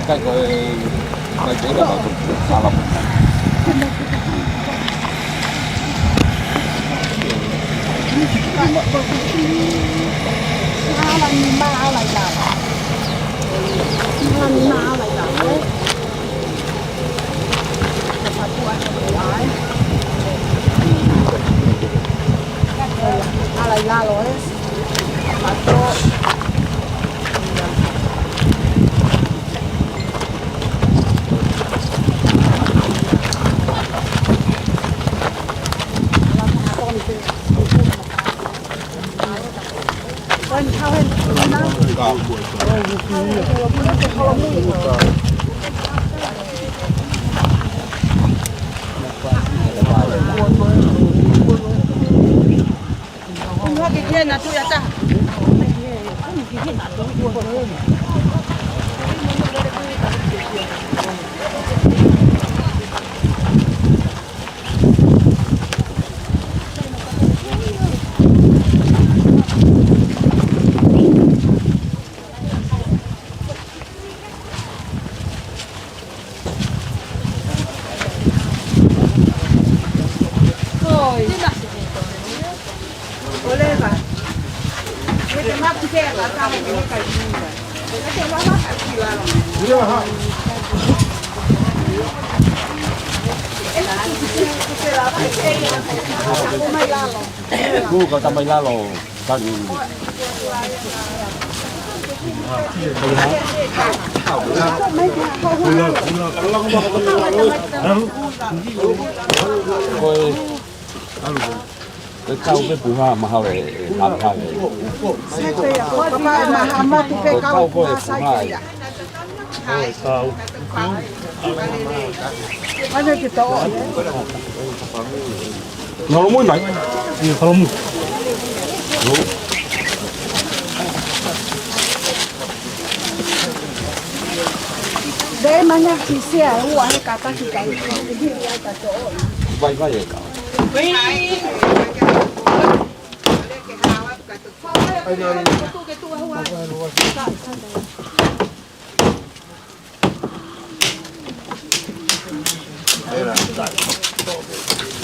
cái coi chỗ đó là xa lắm. Gu kau tambah lalo tadi. cái câu cái bùa hoa mà hao này làm thay này cái câu có bùa hoa nó mới mạnh không để mà nhá thì xe hoa cả ta thì cái vay vay vậy cả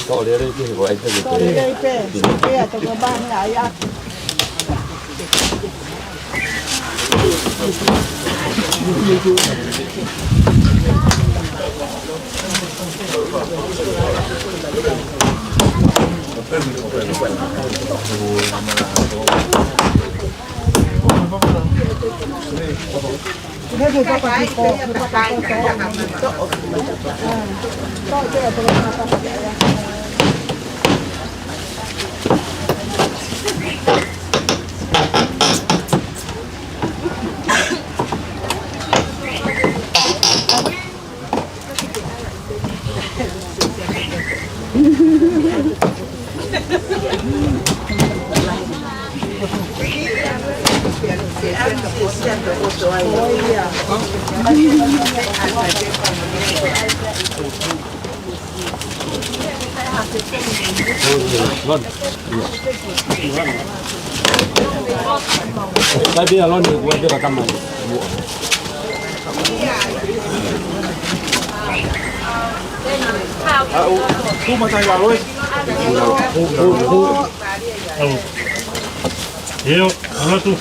Cậu đi đây cái của anh sẽ đi đây về tụi các bạn lại à thế thì các bạn có vâng đây bây giờ nó được quên được cả trăm này thu mà thay vào thôi nhiều nó tu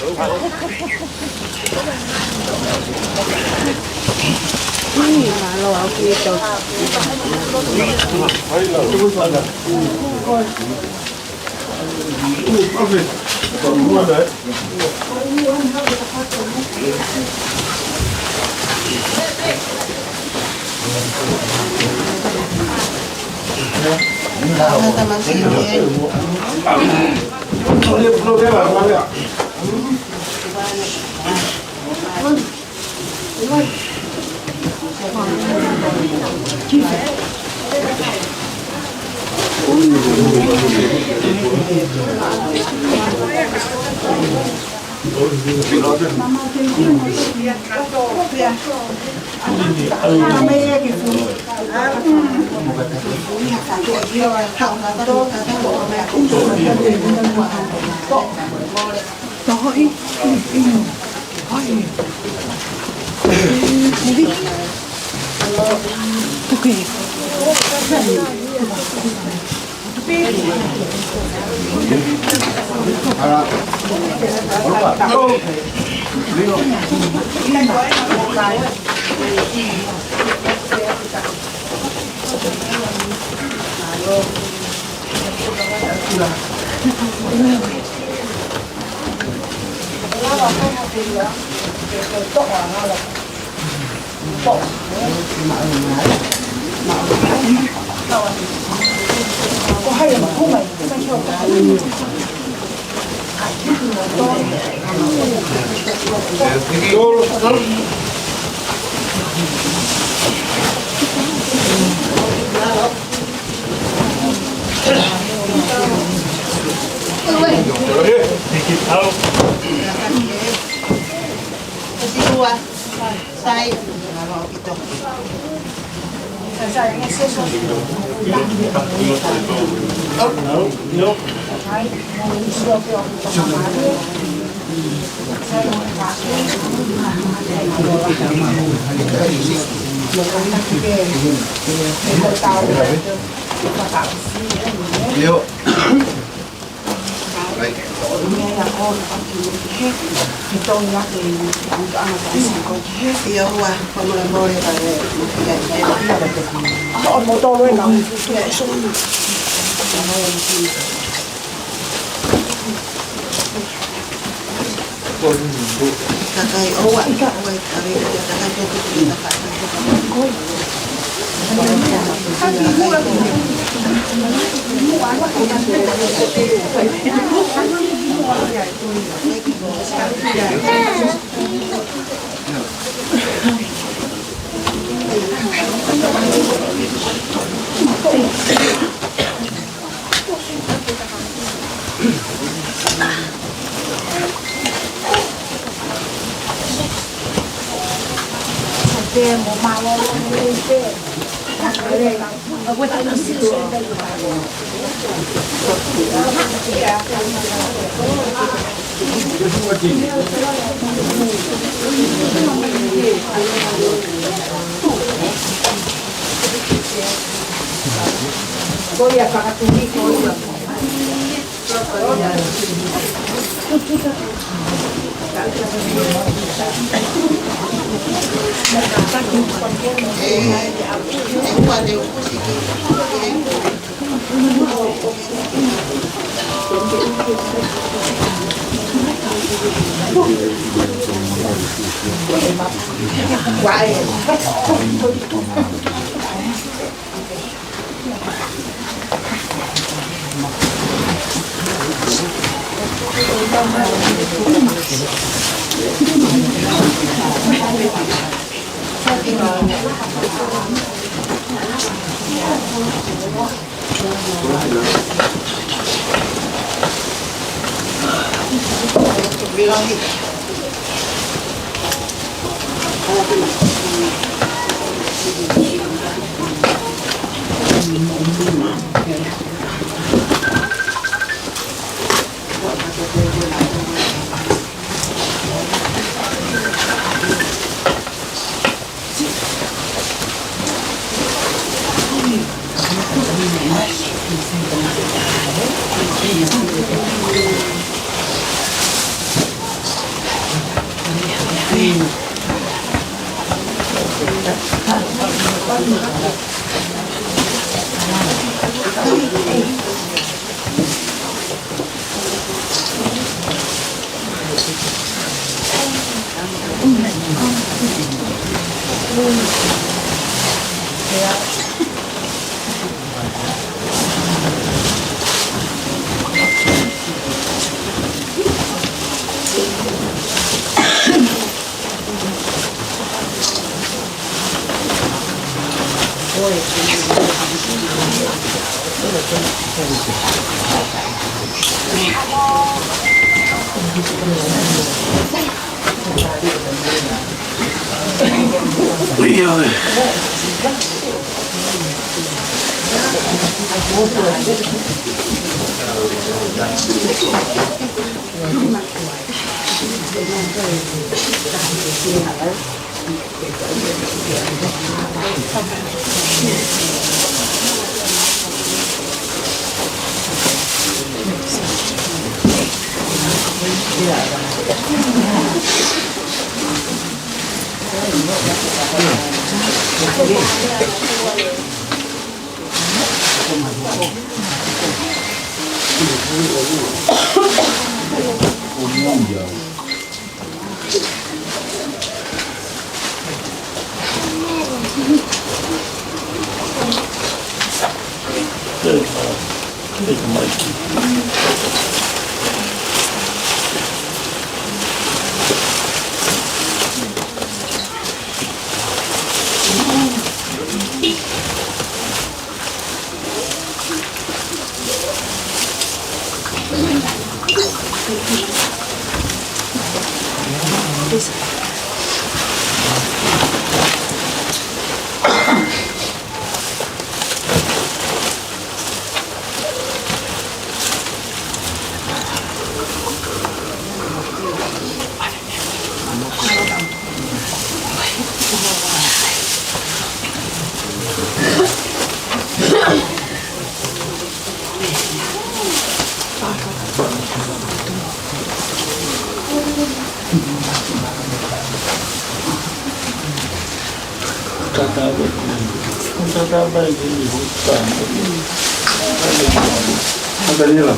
Daniela.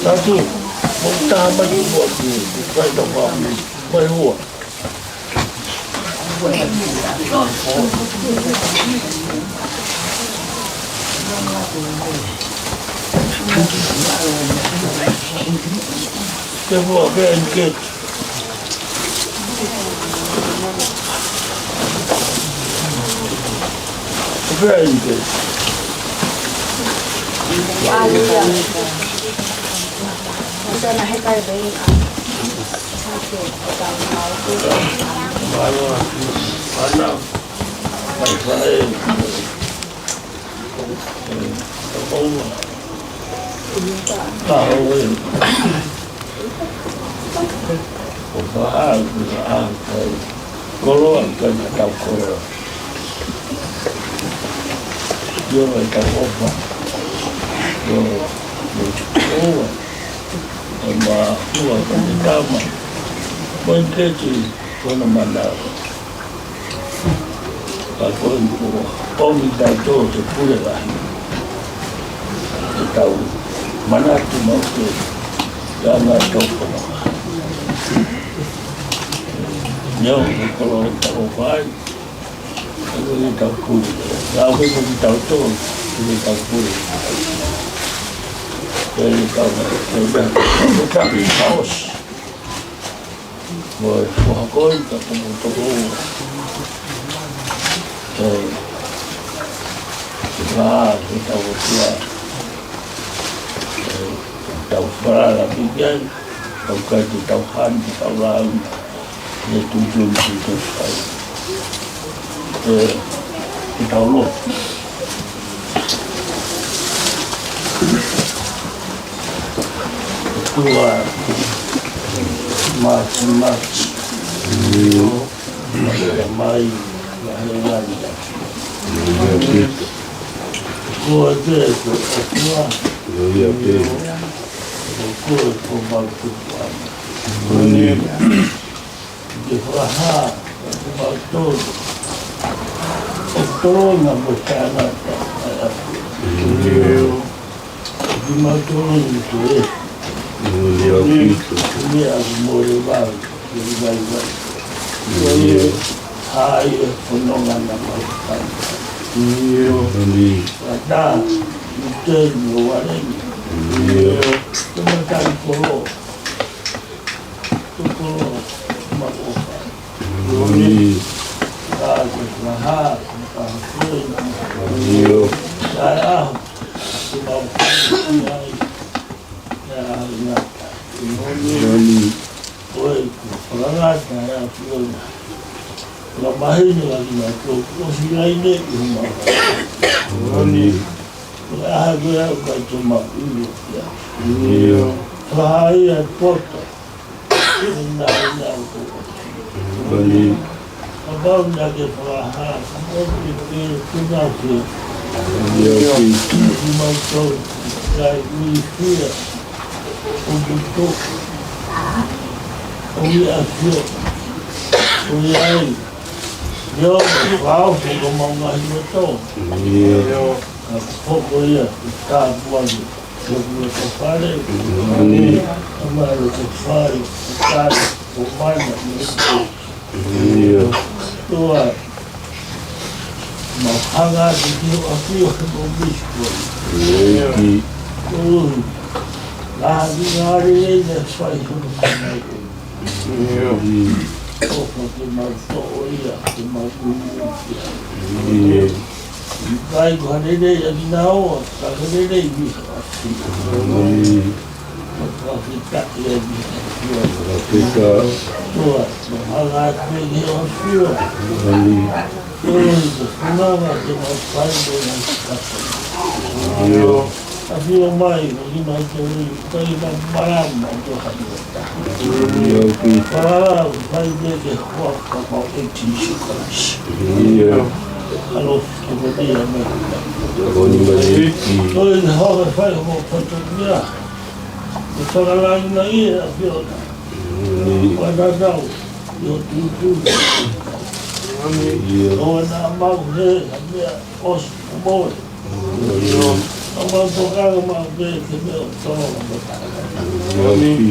Satu, muntah bagi buat ni, baik tak faham, baik buat. Kita buat bangkit. Bangkit. Ito na hekar ba yun? Mana? Baik-baik. Tahu ini. Bahag, kalau akan tahu kalau dia akan apa? Dia ma tua kama pointeti kono mandao pa kono omi da to se pure la tau manatu mauke dana to kono yo kono tau vai ni tau pure la ko tau to ni tau pure ele está em caos. Foi uma coisa como todo lá, então tàu phá là cái dân tàu cây thì tàu khăn thì tàu làm để tung chung thì tôi phải cái tàu luôn tua mas mai là tua thế tua tua como de falar todo todo na bocana de matou isso ini aku mau ini hai penongan nama kan ini ada itu luar ini teman polo mau ini aku mahal ini saya mau ini oi orang ada la mahini lagi tu masih ini ini ada cuma ini ya ini bahaya foto ini ini abang lagi perlahan ini sudah sih ini macam lagi dia untuk Oiasio, oiai, eu falo como uma região, a pouco ia estar voando, eu vou falei, a mãe do pai, o cara, o mãe, tua, uma hanga de aqui o bicho, lá de areia faz um porque matou ia, vai guardar aqui na hora, tá guardando bicho assim. kita lagi kita tua mengalat lagi osio ali semua dengan pai dengan iyo tapi omai lagi macam ni pai malam macam iyo kita pai dia ke kuat kapal eksis iyo kalau kemudian koni mai tôi họ phải một phần nữa cho nó làm này là việc và nó đâu nhiều thứ iyo rồi nó mang về làm việc os mồi nó mang cho các mang về thì nó cho nó iyo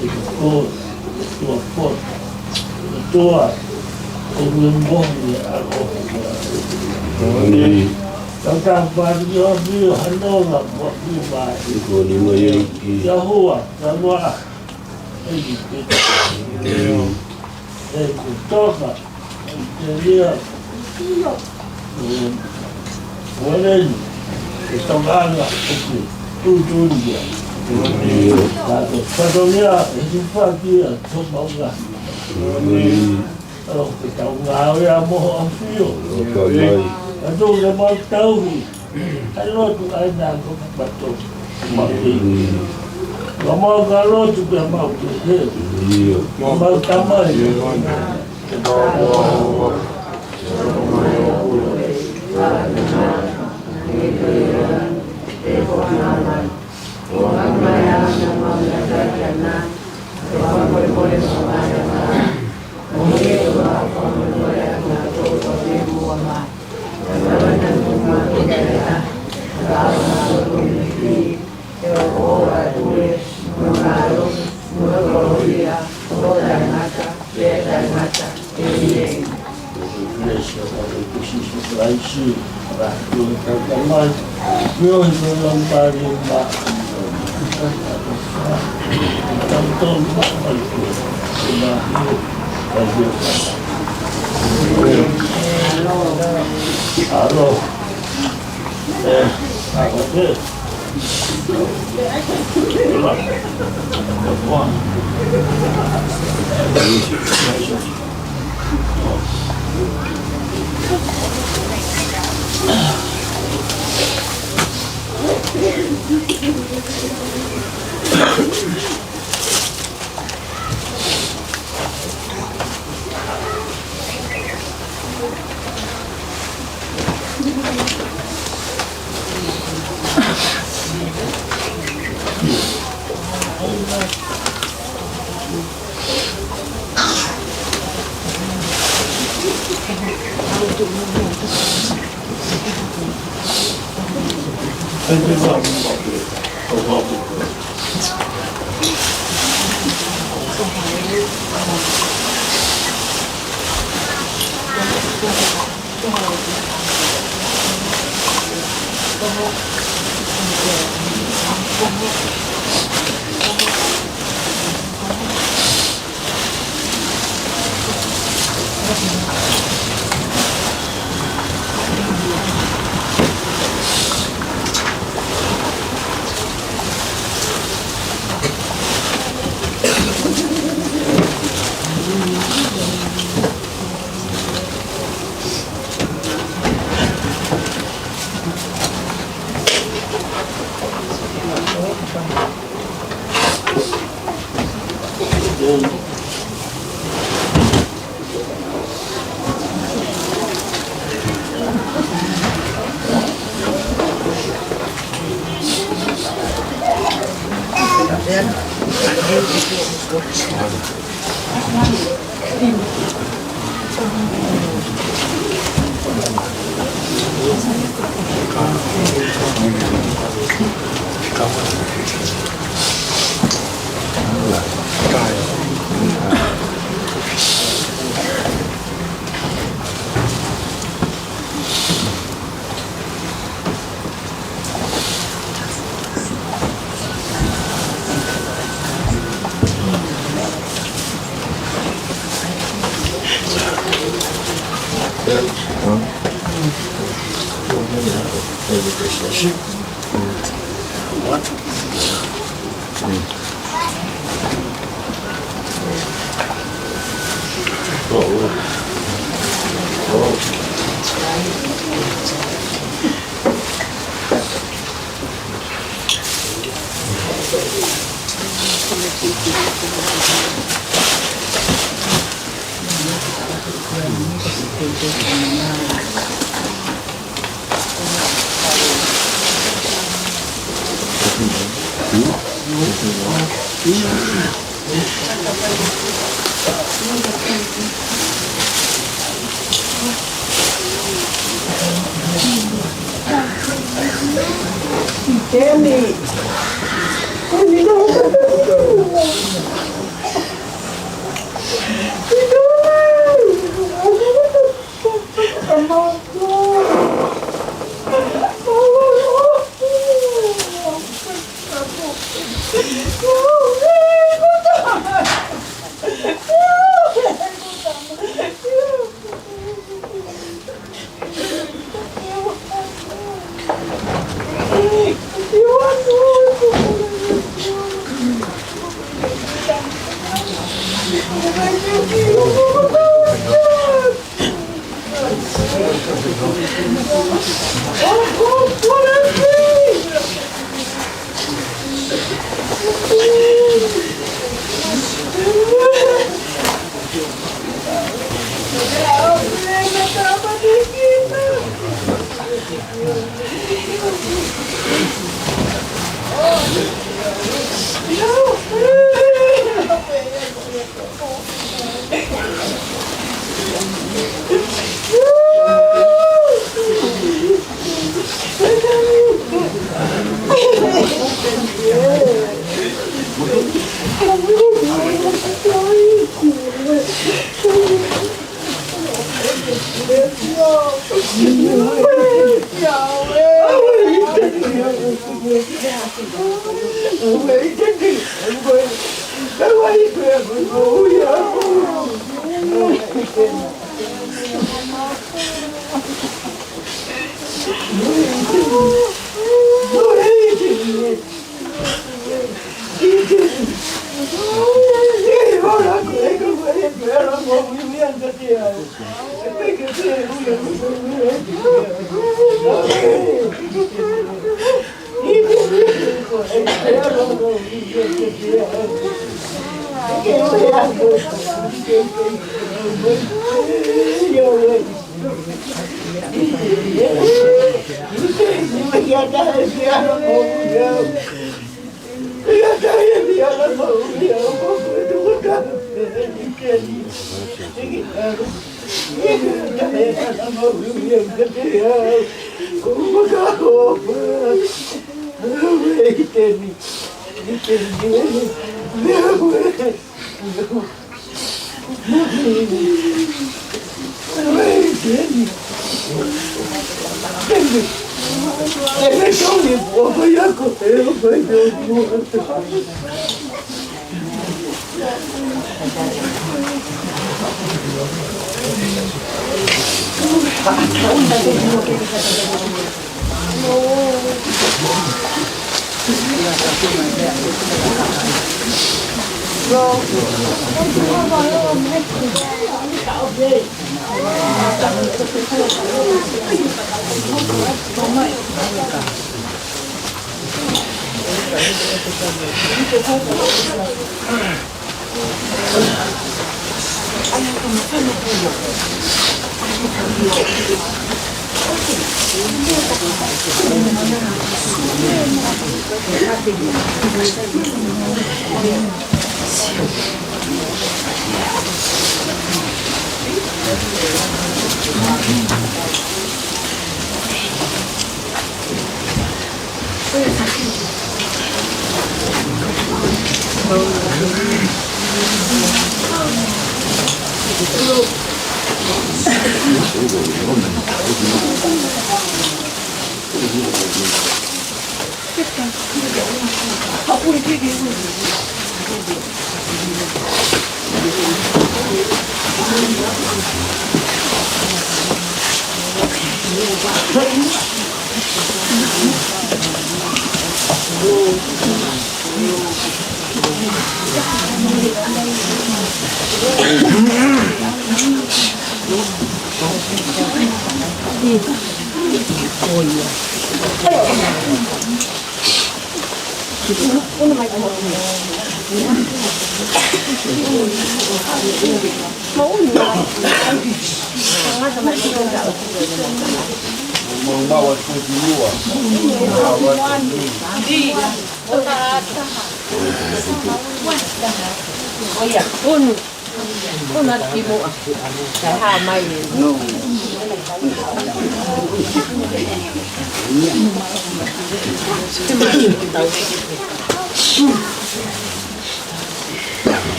kita cô tua ông nguyên bông thì ăn ali tentang baju biu handal lah buat biu baik. koni mai Yahuwa, Yahuwa, ini kutoka Italia, boleh ketengahnya tujuh dia. Lalu satunya hidup dia semoga. Kalau kita ngau ya mau ambil. kamai Aduh, dia mau tahu ni. Kalau tu ada aku betul. Kalau juga mau tu. iyo Mau tambah.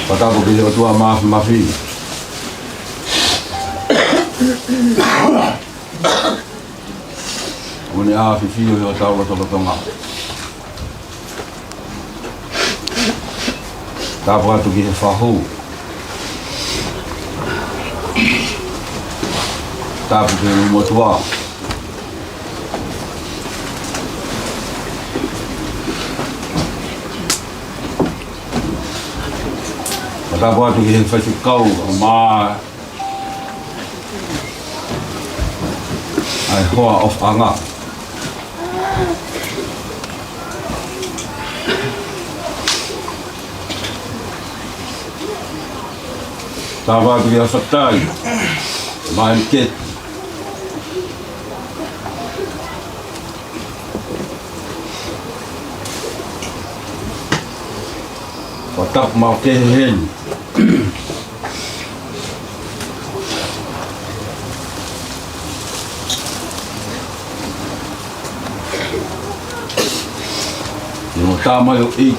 Patapo que eu tua ma filha. Mone a filho eu tava tonga. Tava tu que farro. Tava que no motor. Tava tu que faz o cau, ma ai hoa of anga. Tava tu que fatai. Ma ket. Patap mau ke hen. Yung tama yung ik.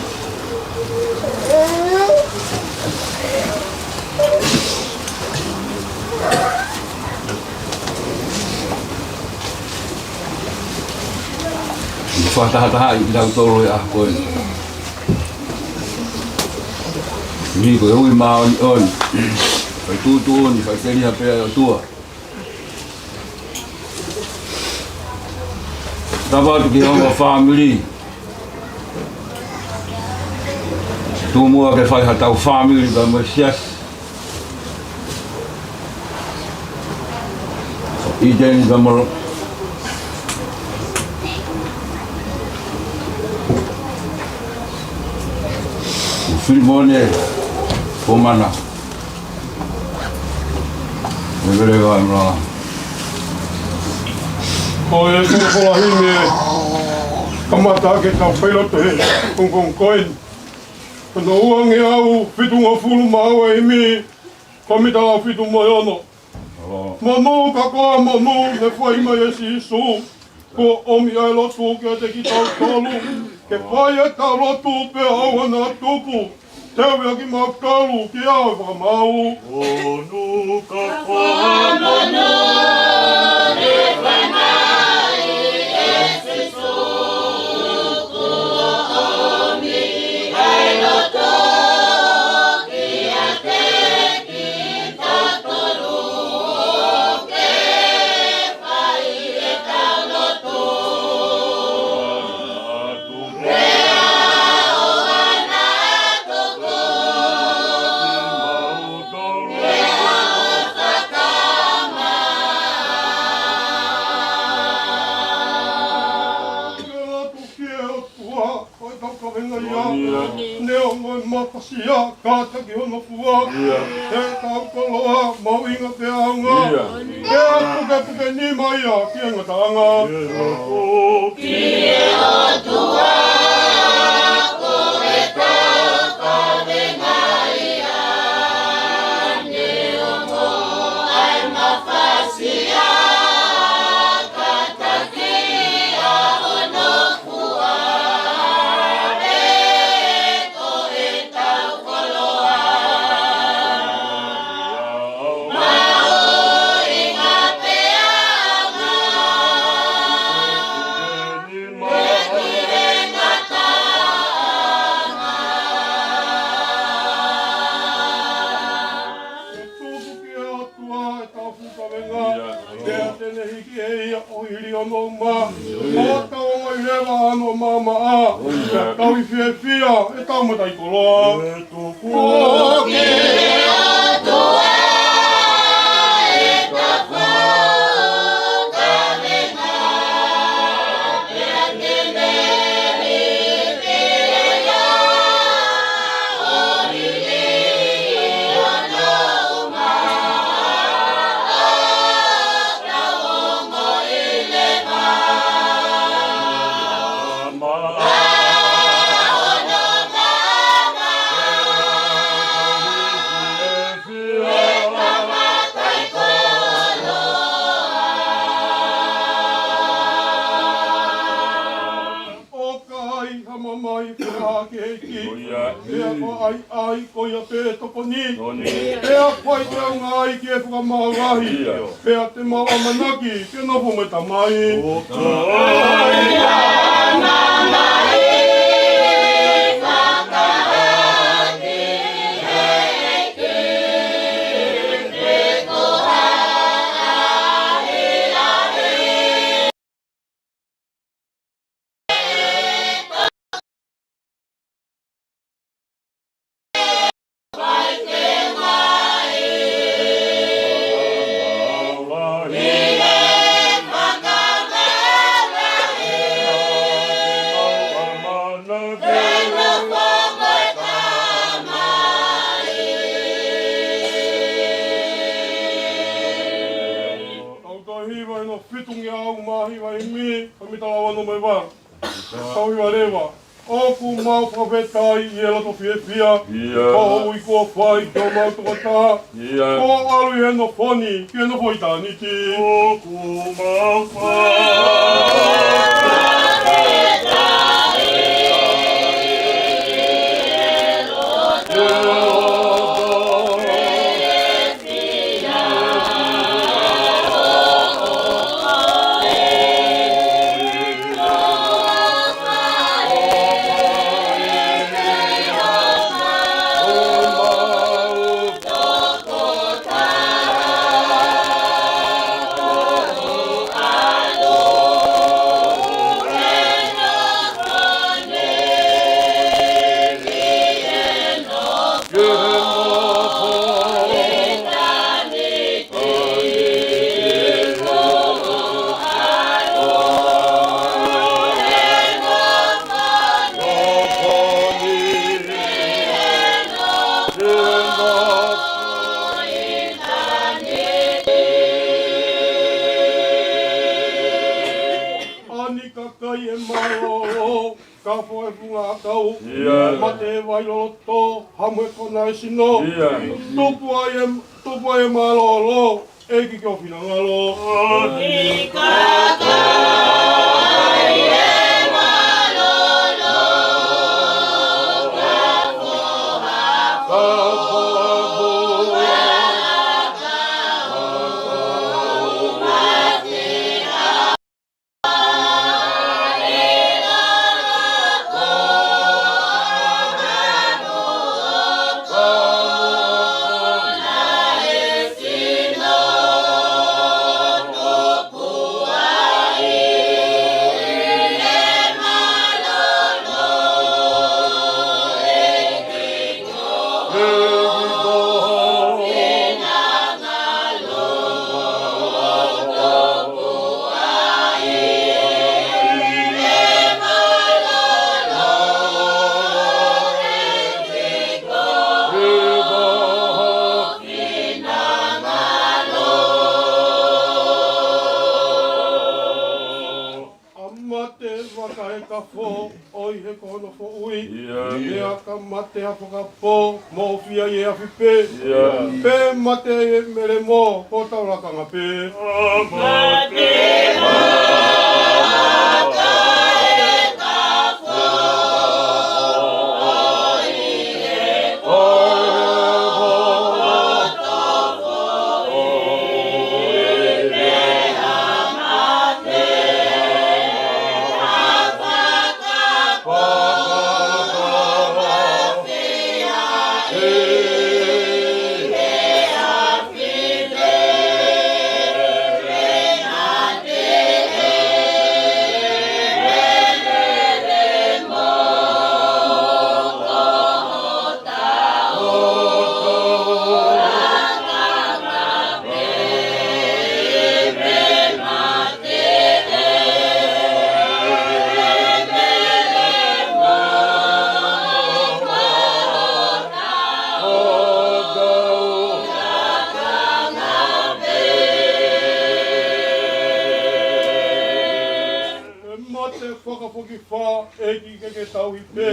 Fataha ilang toro ya ko. Ni ko ui ma on. Phải tu ni phải cái đi học về tu. Tava tu ki homa family. Tu mua ke fai hatau family ba mesias. Iden ba mo Filmone pomana. Neverega mra. Oye, ko la hime. Kamata ke ta pelote kong koin. No uang au fitunga fulu mau imi. Komita fitu moyono. Manu kako manu ne foi mai sisu. Ko omi ai lotu ke te ki tau tolu. Ke pai e tau lotu pe awana tupu. Tewe ki makalu ki awa mau. Onu kako manu ne foi mai sisu. Ko omi ai lotu ki a te ki tau tolu. Makasia kata ki hono fua te tau koloa mau inga te anga te puke ni mai a ki anga tanga ki e o tua ko e tau ka venga ia ne ongo ai mafasia kata ki a hono fua Venga kaumata i koloa. E toko ke atoa e ka whakarena pea te meri te rea orili ana uma ka ongo i le ai koia pē toko ni. Pea whai te au ngai ki e whakamaurahi. Pea te maua manaki ke noho me tamai. Oku mau whawhetai i e lato whiewhia. Ko hui kua whai kia mau tukata. Ko alu i heno whoni ki heno hoi tāniti. Oku mau whai Mate vai loto, hamu e kona e sino. Tupu ai e malolo, e ki kio whina ngalo. Ki kakai e malolo, ka oi he kono fo ui. Ea ka mate a whakapō, mō whia i e awhipe. Pē mate e mere mō, ko taurakanga pē. Mate Te whakapoki wha e ki ke tau i pē.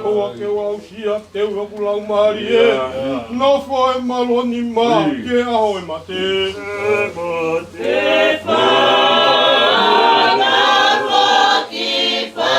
Koa ke wau sia te uaku lau maari e. Nofo e maloni mā ke aho e mate. Te wha, nofo ki wha.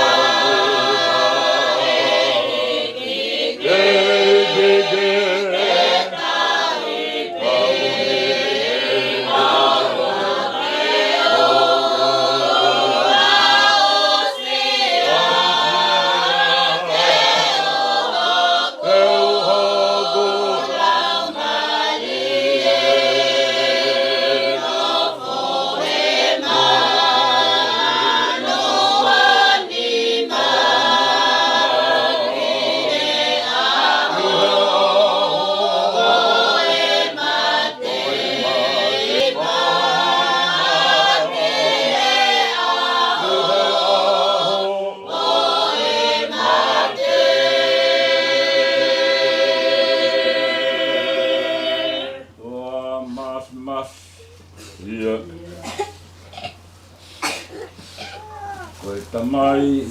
Koe tamai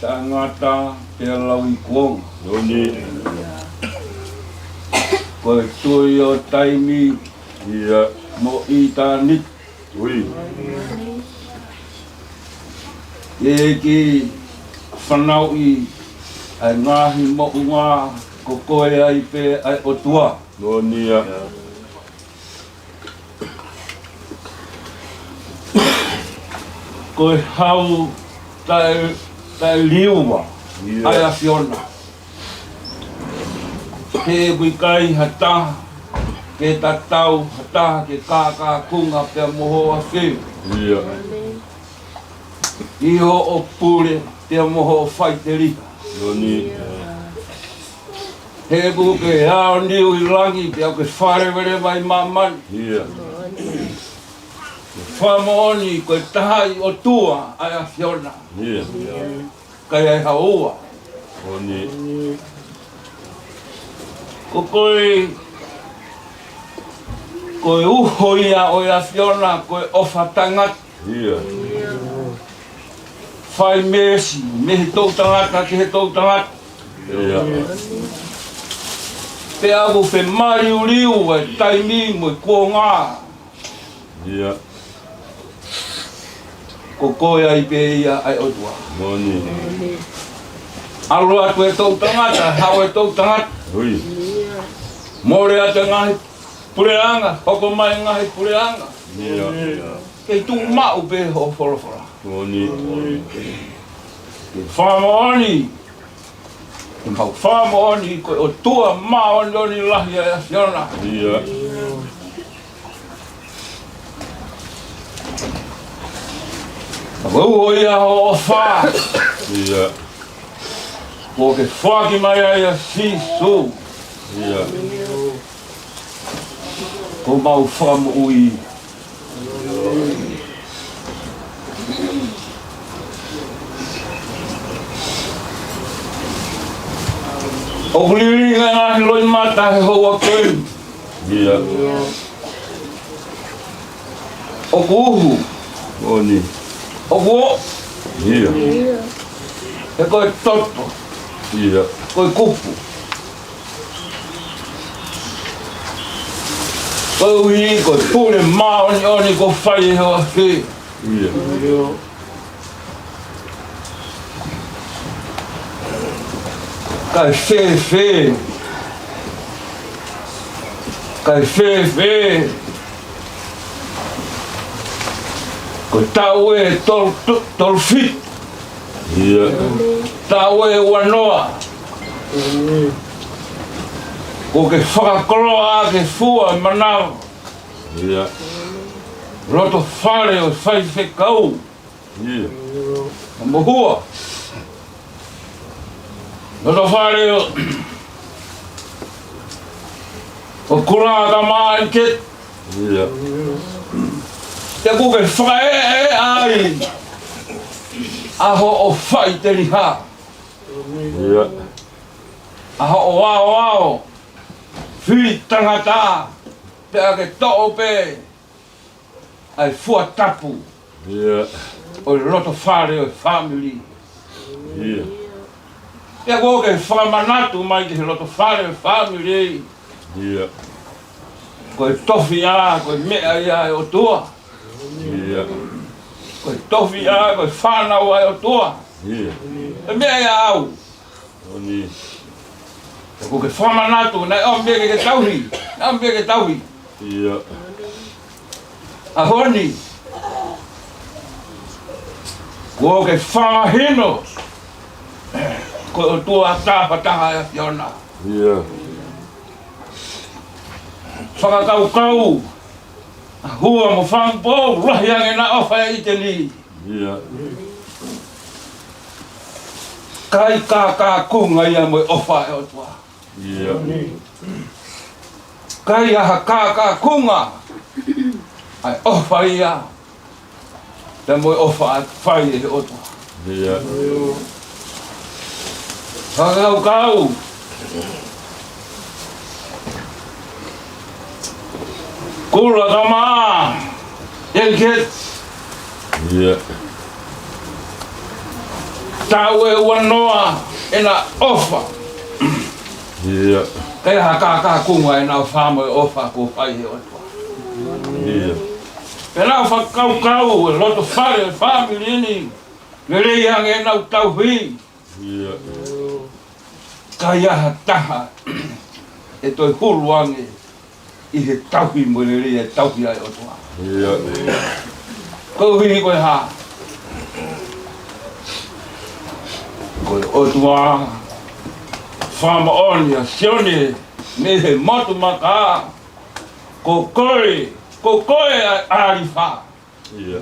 tangata te lau i kuong. Noni. Koe tui o taimi mo i tānit. Ui. E ki whanau i ai ngahi mo ngā ko koe ai pe ai o tua. Noni. Koe hau tai liuwa, ai a whiona. He wikai hata, ke tatau hata, ke kākā kunga pia moho a whiu. Iho o pule, te moho o whai te rika. He buke hao niu i rangi, pia ke wharewere mai mamani. Whamoni koe tahai o tua ai a whiona. Kai ai haua. Ko koe uho ia o a whiona koe ofa tangat. Whai mesi, mehe tau tangata ke he tau tangata. Pe agu pe mariu riu e taimi mo i kua ngā. Ko koe ai pe ia ai o tua. Alo atu e tau tangata, hao e tau tangata. More atu ngahi pureanga, hoko mai ngahi pureanga. Kei tu mau pe ho wholawhala. Ke whamaoni. Ke mau whamaoni koe o tua maoni oni lahi ai a whiona. Wau ia o wha. Ko ke whaki mai ai a sisu. Ko mau whamu ui. O huliringa ngahi loi mata he hoa koe. O kuhu. Oni. O kuo. E koe toto. Koe kupu. Koe uhi, koe pule maoni oni ko whai hoa ki. Kai whewhe. Kai whewhe. Ko tau e tol fit. Tau e wanoa. Ko ke whakakoloa ke fua manao. Roto whare o whai whekau. Mohua. Roto whare o kuranga maa ket. Te kuke whae ai. Aho o whai te riha. Aho o ao. Whiri tangata. Pea ke to'o pe. Ai fua tapu. o loto fare o family. Ia. Ia ko ke whamanatu mai ke loto fare o family. Ia. Ko tofi a, ko mea ia e o tua. Ia. Ko tofi a, ko whanau ai o tua. Ia. E mea ia au. Oni. Ko ke whamanatu, nei o mea ke tauhi. O mea ke tauhi. Ia. A honi. Ko ke whamahino. Ko o tua tāpataha e whiona. Ia. Whakakau-kau. Hua mo whangpō, rahi ange na ofa e ite ni. Ia. Kai kā kunga ia mo ofa e o tua. Ia. Kai aha kā kunga. Ai ofa ia. Te mo ofa a whai e o tua. Ia. Whakakau-kau. Kula kama. Elket. Ia. Tau e wanoa e na ofa. Ia. Kai aha kā kunga e na whamo e ofa ko whai e o tua. Ia. E nā whakau-kau e loto whare e whamiri ni. Me rei ange e nau tauhi. Ia. Kai aha taha. E toi hulu ange. I he tauhi mo le rei e tauhi ai o tua. Ia. Kauhi koe ha. Koe o tua. Whama oni a sione. Me he motu maka. Ko koe. Ko koe ai arifa. Ia.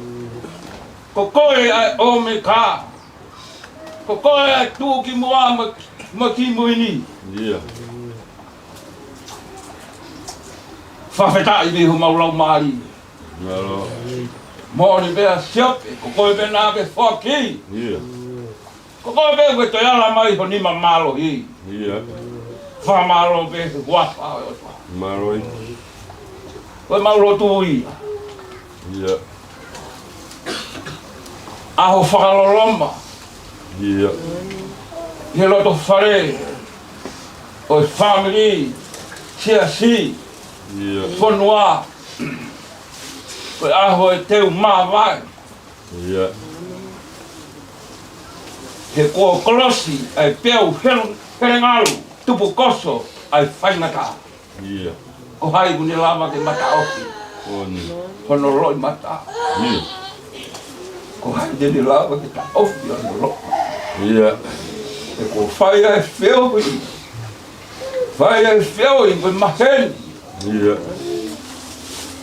Ko koe ai ome ka. Ko koe ai tūki mua ma ki muini. Ia. Whawhetai me hu maulau maari. Ngaro. Mōni bea siope. Ko koe be nā be whaki. Ia. Ko koe be koe toi ala mai ho nima malo hi. Ia. Whamalo be he huafa o toa. Maroi. Koe mauro tui. Ia. Aho whakaloloma. Ia. He loto whare. O family. Sia si. Ia. Whanua. Koe aho e teu mawai. Ia. He kua kolosi ai peu herengaru. Tupu koso ai whaingata. Ia. Ko hai kuni lama ke mata oki. Oni. Hono roi mata. Ia. Ko hai deni lama ke ta oki hono roi. Ia. E ko whai ai wheo i. Whai ai wheo i koe maheni. Ia.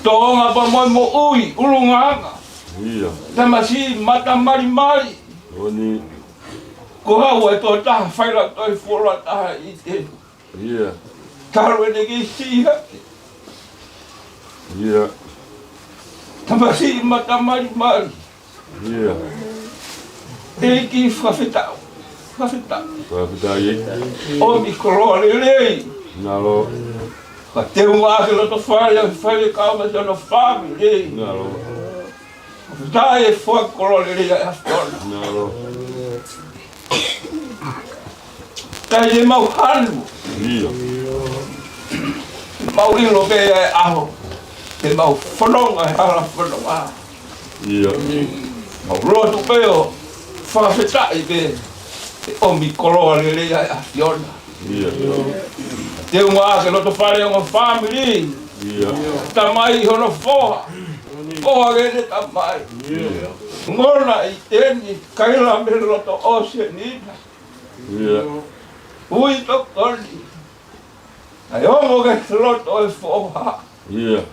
Toonga pa moi mo ui, urunganga. Ia. Tamasi mata mari mari. Oni. Ko hau e tō taha whaira toi whora taha i te. Ia. Taro e negi siha. Ia. Tamasi mata mari mari. Ia. E ki whawhetau. Whawhetau. Whawhetai. O mi koroa le rei. Ngaro. Ka te unga ke loto whare a whare kao me tono whami rei. Ngaro. Whawhetai e whua koroa le rei a whiona. Ngaro. Tai e mau hanu. Ia. Mau ilo be e aho. Te mau whanonga e hala whanonga. Ia. Mau rotu peo. Whawhetai be. O mi koroa le rei a whiona. Ia. Te unga ke loto whare o family. Ia. Tamai hono whoha. Koha gene tamai. Ia. Ngona i teni kaila me loto ose nina. Ia. Ui to koni. Ai hongo ke loto e whoha. Ia.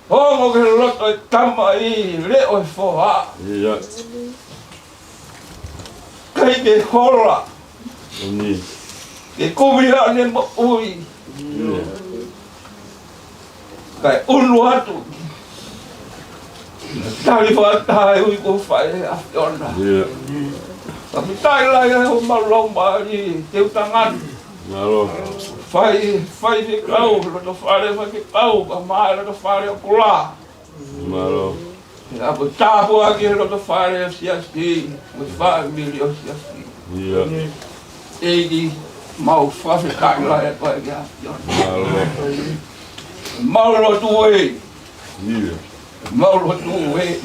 Hongo ke loto e tamai le o e whoha. Ia. Kai ke hola. Oni. Ke kumia ne mo ui. Ia. Kai unu atu. Tari whatai ui ko whae a whiona. Ia. Tapi tai lai e ho malau maari te utangan. Ngaro. Whai te kau, loto whare whai te kau, ka mai loto whare o kula. Ngaro. Apo tapu aki roto whare o siasti, mo family o siasti. Ia. Eigi mau whawhi kaila e koe ki hawhiona. Mau rotu e. Ia. Mau rotu e.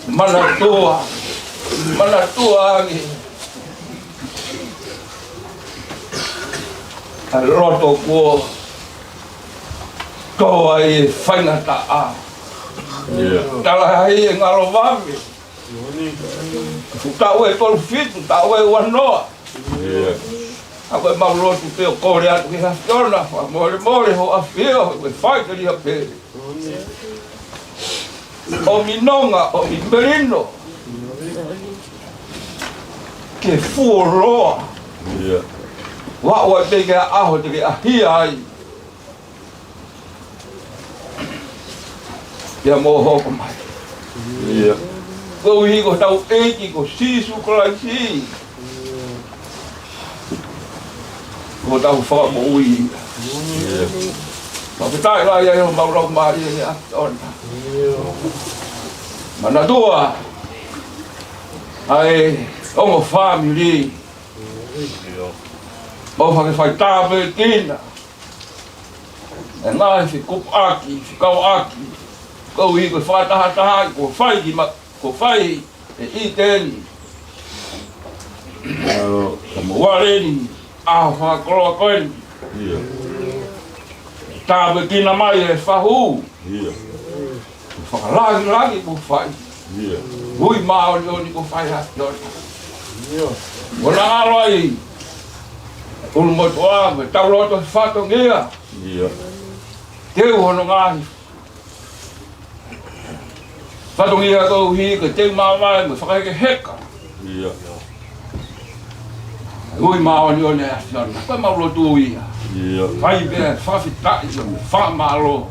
Mana tua aki. A roto kua. Toa e whaingata a. Ia. Tala hai e ngalo wami. Tau e tolu fitu, tau e wanoa. Ia. Ako e maurotu peo kore atu ki hawhiona. More ho a whio, e whaikari a pere. O minonga, o mi merino. Ke fuoroa. Ia. Wa te ke aho te ke ahia ai. Ia mo hoko mai. Ia. Ko hi ko tau eiki ko sisu ko lai si. Ko tau wha mo ui. Ia. Ma pitai la ia ho maurau mari e atona. Mana tua. Ai ongo family. O whake whai tāpe kina. E ngai fi kup aki, fi kau aki. Kau hi ko whataha ko whai ki ma, ko whai e i tēni. Alo. Ka mo wareni, aho whakoroa koeni. Ia. Tāpe kina mai e whahu. Ia. Whakalagi ko whai. Ia. Hui mao ni oni ko whai hati ona. Wana aro ai. Ulu motoa, me tau roto whato ngia. Ia. Teu hono ngahi. Whato ngia kou hi, ka teu mawai, me whakaike heka. Ia. Hui mao ni oni hati ona. Koe maulo tu ia. Ia. Whai bea, whawhitai o me whamalo.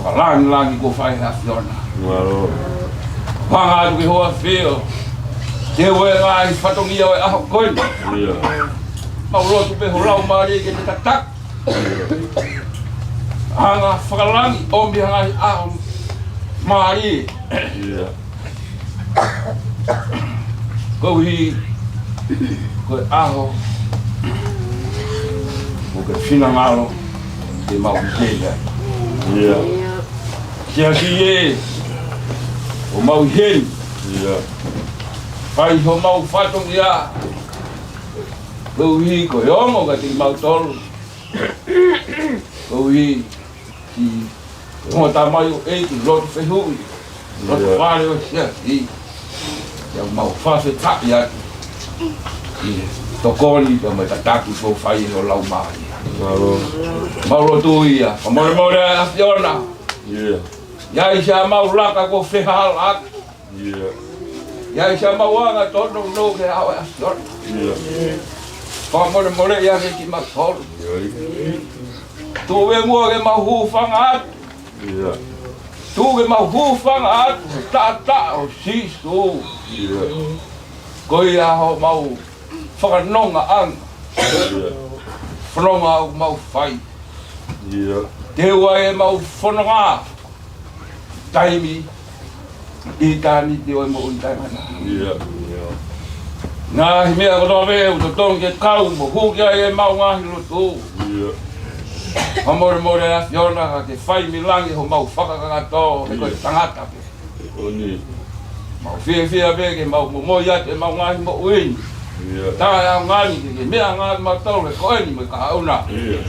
Whakalangi ko whai hati ona. Alo. Whanga atu ki hoa whio. Teu e ngai whatongia o e aho koini. Ia. Maulotu pe ho lau maari ke te tatak. Hanga whakalangi o mi hangai aho maari. Ia. Kou hi, koe aho. Ko ke whina ngaro, te mau hena. Ia. Kia ki e, o mau heni. Ia. Pai ho mau whatongia. Kou hi, koe ongo ka te mau tolu. Kou hi, ki honga tā mai o eiki, lotu whehui. Lotu whare o sia, i. Ia mau whawhe tapi atu. I tokoni, ka mai tataki fo whai o lau maari. Alo. Mau lotu ia, ka more a whiona. Ia. Ia i sia mau laka ko whehal atu. Ia. Ia i sia mau anga tono no ke hao a whiona. Ia. Wha more ia ke ki matolu. Ia. Tu we mua ke mau hufanga atu. Ia. Tu ke mau hufanga atu. Ta o sisu. Ia. Ko ia ho mau whakanonga anga. Ia. Whanonga au mau whai. Ia. Te ua e mau whanonga. Taimi. I tāni te oi mo ui taimana. Ia. Ngā hi mea kotoa veu, to tongi ke kau mo hukia e mau ngahi rotu. Ia. Ha more a whiona ka ke whai milangi ho mau whakakakato, he koe tangata pe. Oni. Mau whia pe ke mau moi ate mau ngahi mo uini. Ia. Tāi au ngani ke mea ngāti matau ke koeni me ka hauna. Ia.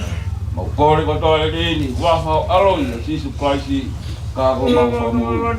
Mau kore kotoa e reni, wafa o aloi a Sisu Kraisi, ka ko mau whamuru.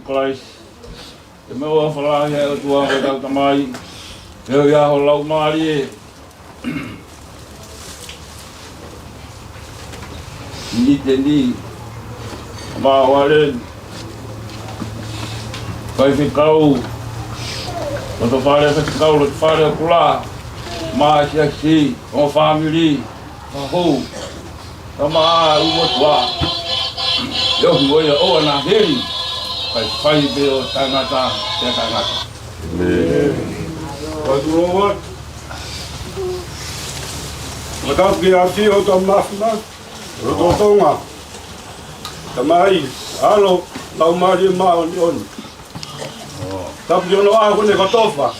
Christ. Te me oa whalahi e o tua koe tau tamai. Heo ia ho lau maari e. Ni te ni. Mā waren. Kai whikau. O to whare whikau lo te whare o kula. Mā sia si. O family. Hou. Tama ua tua. Yo ngoi o na heri. Kai whai be o tangata. Te tangata. Wat. Wat dat die actie op de mafna. Wat tonga. Tamai. Hallo. Nou maar die on. Dat je nou aan kunnen getoffen.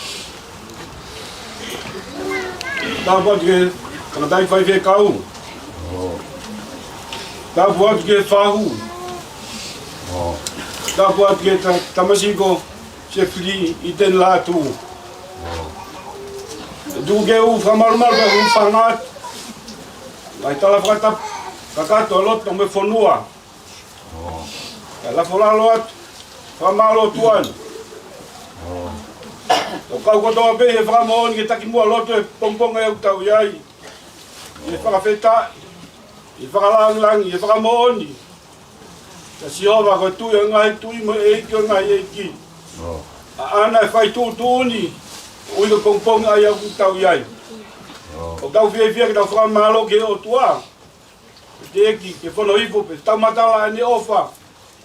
Dat wordt je kan dat 5 kou. Dat wordt je fahu. Dat wordt je tamasiko se fli iten la tu. Doe je hoe van normaal bij hoe van het. Hij tala vrata kakato lot nog me fonua. La fola lot van malo tuan. O kau ko toa be he whakamoon ki taki mua loto e pongponga e utau iai. I whakawheta, i whakalangilangi, i whakamooni. Ta sihowa ko tui o ngai tui mo eiki o ngai eiki. A ana e whai tūtūni, ui ko pongponga ai au utau iai. O kau whia ki tau whakamalo ke o tua. Te eki, ke whono hipo pe, tau matala ane ofa.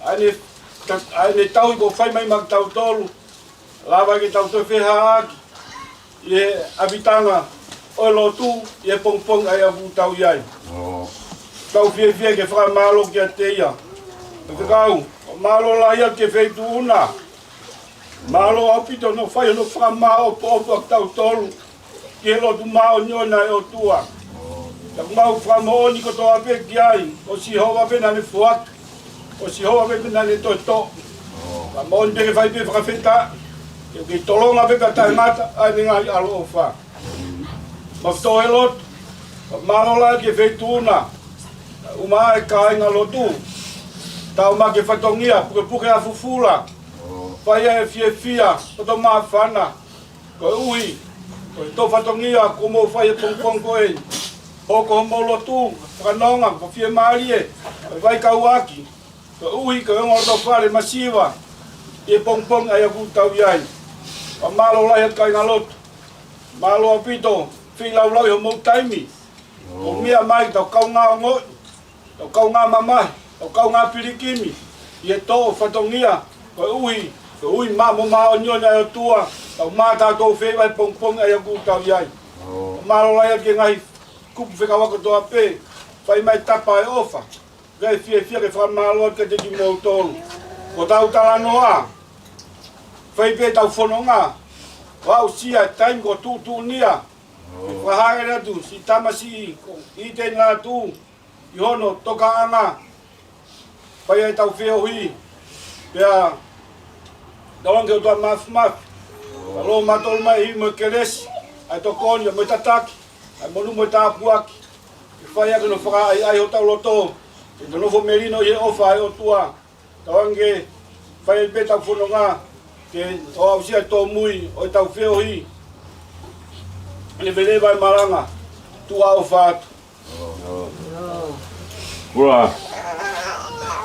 Ane tau i ko whai mai mak tau tolu. Lava ki tau te wheha aki. I abitanga o lotu i pongpong ai a vutau iai. Tau whia ke whakamalo ki a teia. Te kau, malo la ia ke wheitu una. Malo apito no whai no whakamao po opa tau tolu. Ki he lotu mao niona e o tua. Tak mau whakamooni ko toa pe ki ai. O si hoa pena ne fuak. O si hoa pena ne to. Whakamooni pe ke whai pe whakawheta. Ke tolonga pe ka tai mata ai ni ngai alo ofa. Ma to elot. Ma la ke veituna. Uma e kai nga lotu. Tau ma ke fatongia puke a fufula. Pai e fia to ma fana. Ko ui. Ko to fatongia ko mo fai pongpong ko e. Hoko mo lotu, kanonga ko fie malie. Vai kauaki. Ko ui ko ngo to fare masiva. E pongpong ai ku tau iai. Malo lai at kai ngalot. Malo apito, filau lau mo taimi. O mia mai tau kau nga ngo. Tau kau nga mamai, tau kau nga pirikimi. Ie to fatongia, ko ui ma mo ma onyo na tua. Tau ma ta to fe vai pongpong ai ku tau iai. Malo lai at ngai kupu whekawa ko toa pe. Whai mai tapa e ofa. Gai fie ke whamalo ke te ki mo tolu. Ko tau tala noa. Whai pe tau whanonga, wau sia taim ko tūtū nia. Whahare ratu, si tamasi i te ngā tū, i hono toka anga. Whai ai tau whio hui, pia tawange o toa maf. Alo matol mai hi mo keresi, ai to konya mo tataki, ai monu mo tāpuaki. Whai ake no whaka ai ho tau loto, e to nofo merino i ofa ai o tua. Tawange, whai pe tau whanonga, ke o au sia tō mui o tau whio hi. Ane vele vai maranga, tu au whātu. Kura,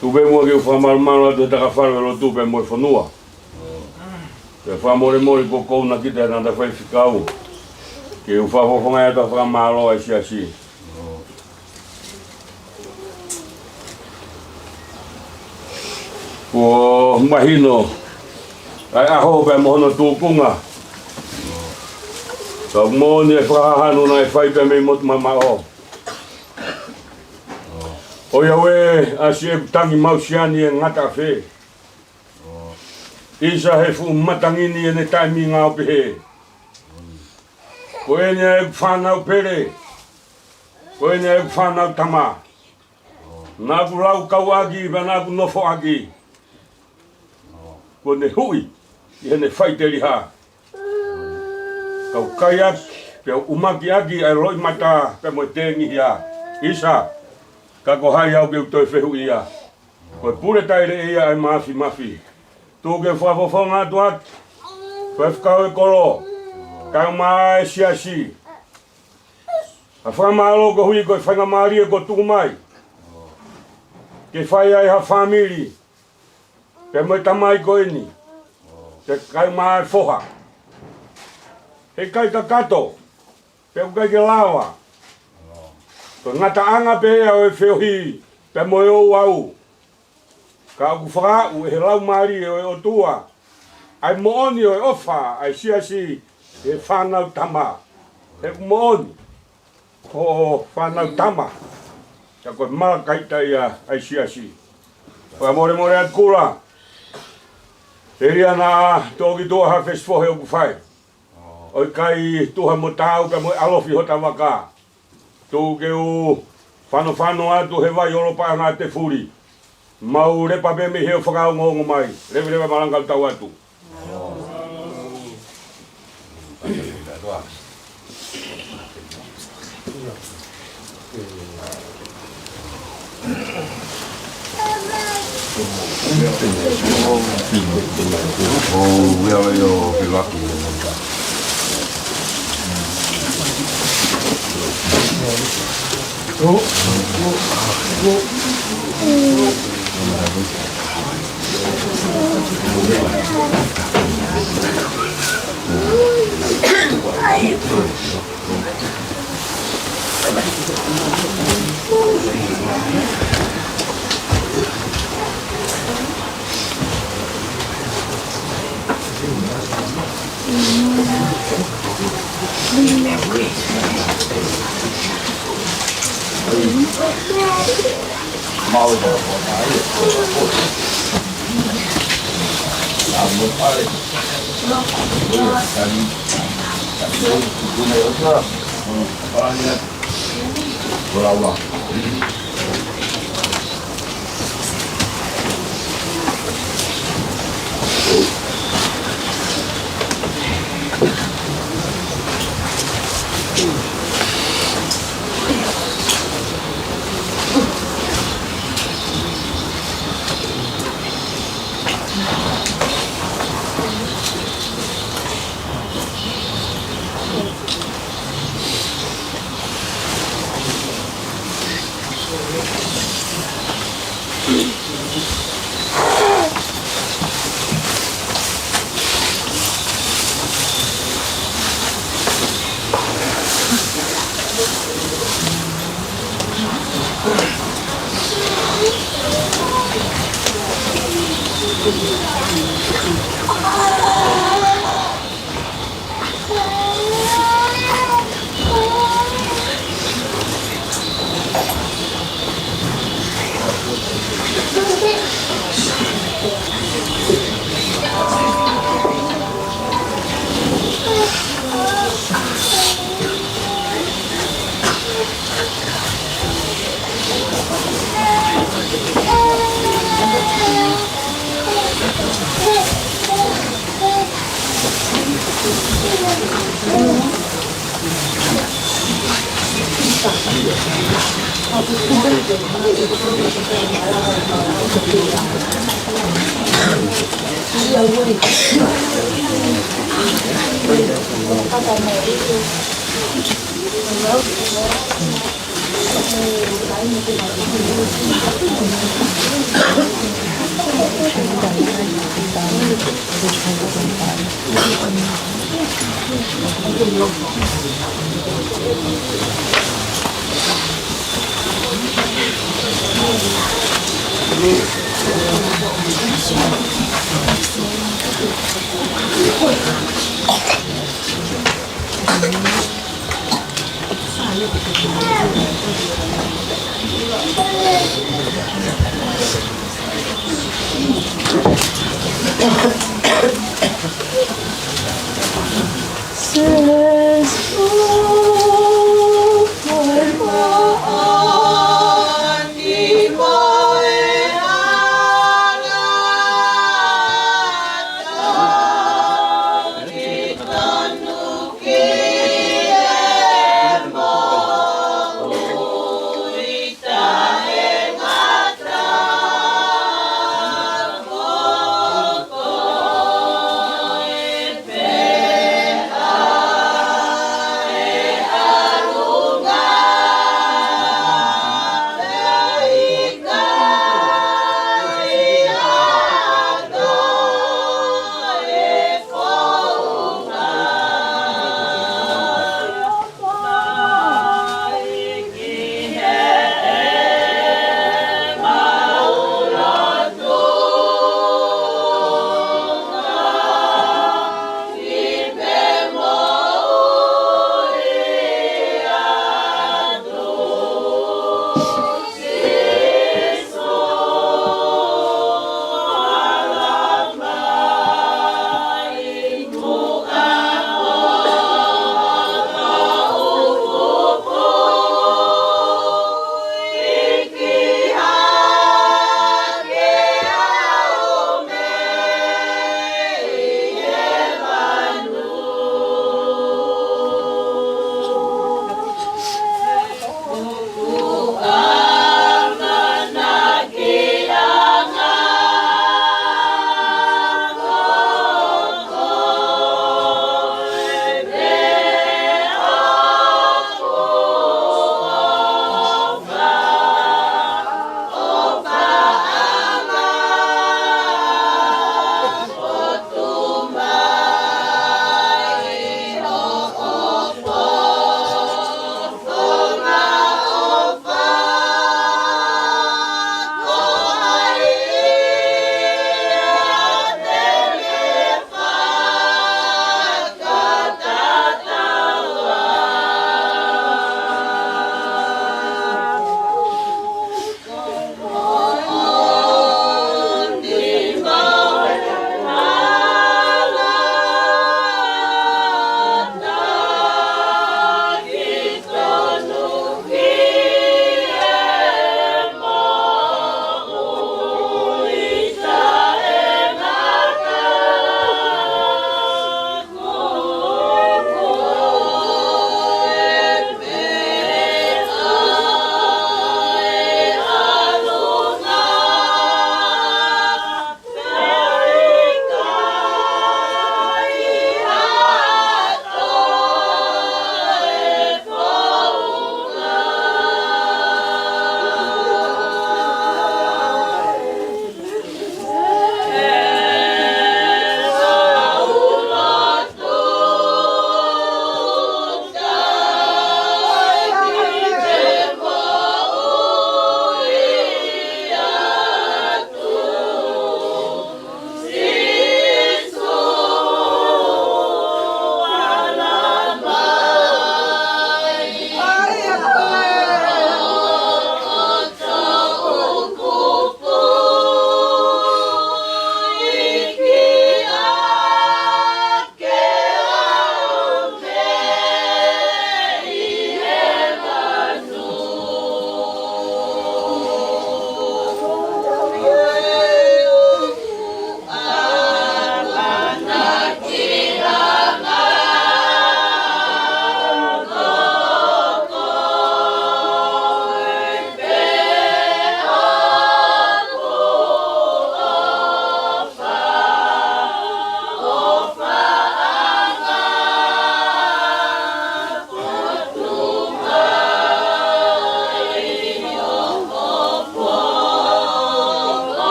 tu be mua ki u whamarumaro atu taka whanwero tu be moe whanua. Ke whamore ko kouna ki te nanda whai whikau. Ke u whahofonga atu whamaro ai si. Ko mahino, ai aho pe mohono tūpunga. Tau mōni e whakahanu na e whai pe mei motu mamao. O iawe a si e tangi mausiani e ngata whe. Isa he fu matangini e ne taimi ngā opi he. Ko e nia e whanau pere. Ko e nia e whanau tama. Nāku lau kau agi, pa nāku nofo agi. Ko ne hui. I ne whai te riha. Kau kai aki, pia umaki aki ai roi mata pe mo tengi ia. Isa, ka ko hai au ke utoi whehu ia. Ko pure taire ia ai mafi. Tuke whawhawhonga tuat. Whawhkau e kolo. Kau maa e siasi. A whamalo ko hui ko whanga maria ko tukumai. Ke whai ai ha family. Ke mai tamai ko eni. Ke kai maa e whoha. He kai ka kato. Pe kai ke lawa. Ko ngata anga pe au e whiohi. Pe moe o au. Ka aku whakau e lau maari e o tua. Ai mooni o e ofa. Ai siasi e whanau tama. He mooni. Ko whanau tama. Ka koe maa kaita ia ai siasi. Koe more at kula. E ria na toki tua ha fesfohe o kufai. Oi kai tuha mo tau ka mo alofi hota waka. Tu ke u whano atu he vai olopa ngā te furi. Mau repa pe me heo whakao ngongo mai. Rewa marangau tau atu. Oh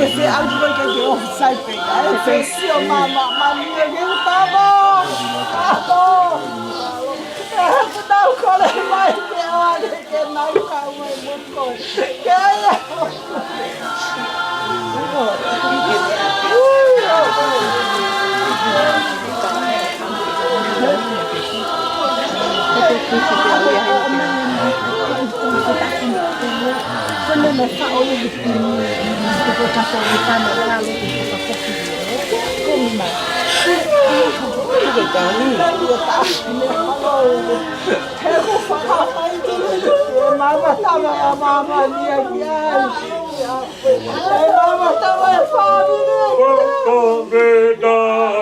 Você ajuda que eu sai pegar. Eu pensei, mamãe, eu tava. Não, quando ele vai ter uma que não calma muito. Que é? Quando eu falo de Oh,